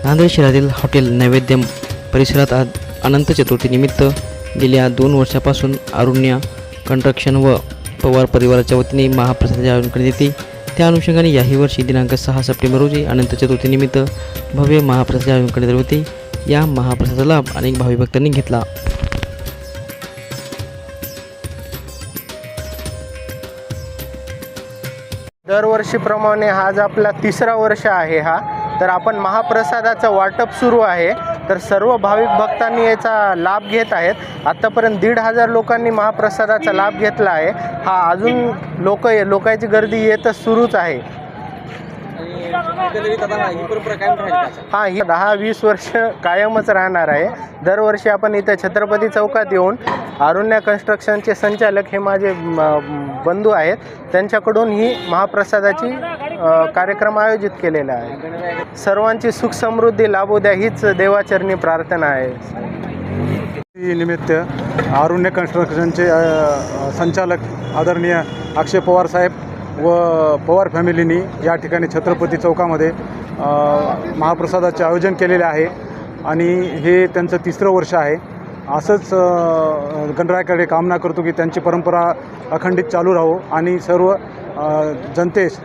नांदेड शहरातील हॉटेल नैवेद्यम परिसरात आज अनंत चतुर्थीनिमित्त गेल्या 2 वर्षापासून अरुण्या कन्स्ट्रक्शन व पवार परिवाराच्या वतीने महाप्रसादाचे आयोजन करण्यात येते। त्या अनुषंगाने याही वर्षी दिनांक 6 सप्टेंबर रोजी अनंत चतुर्थीनिमित्त भव्य महाप्रसादाचे आयोजन करण्यात आले होते। या महाप्रसादाचा लाभ अनेक भाविक भक्तांनी घेतला। दरवर्षीप्रमाणे आज आपला 3रा वर्ष आहे हा। तर आपण महाप्रसादाचं वाटप सुरू आहे। तर सर्व भाविक भक्तांनी याचा लाभ घेत आहेत। आतापर्यंत 1,500 लोकांनी महाप्रसादाचा लाभ घेतला आहे। हा अजून लोकांची गर्दी येतच सुरूच आहे। हा ही 10-20 वर्ष कायमच राहणार आहे। दरवर्षी आपण इथे छत्रपती चौकात येऊन अरुण्या कन्स्ट्रक्शनचे संचालक हे माझे बंधू आहेत, त्यांच्याकडून ही महाप्रसादाची कार्यक्रम आयोजित केलेला आहे। सर्वांची सुख समृद्धी लाभू द्या हीच देवाचरणी प्रार्थना आहे। निमित्त अरुण्य कन्स्ट्रक्शनचे संचालक आदरणीय अक्षय पवार साहेब व पवार फॅमिलीनी या ठिकाणी छत्रपती चौकामध्ये महाप्रसादाचे आयोजन केलेले आहे आणि हे त्यांचं 3रं वर्ष आहे। असंच गणरायाकडे कामना करतो की त्यांची परंपरा अखंडित चालू राहो आणि सर्व जनतेस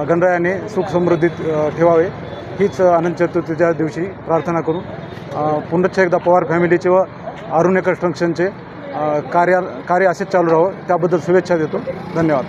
गणरायाने सुख समृद्धीत ठेवावे हीच अनंत चतुर्थीच्या दिवशी प्रार्थना करून पुन्हा एकदा पवार फॅमिलीचे व अरुण्य कन्स्ट्रक्शनचे कार्य असेच चालू राहो त्याबद्दल शुभेच्छा देतो। धन्यवाद।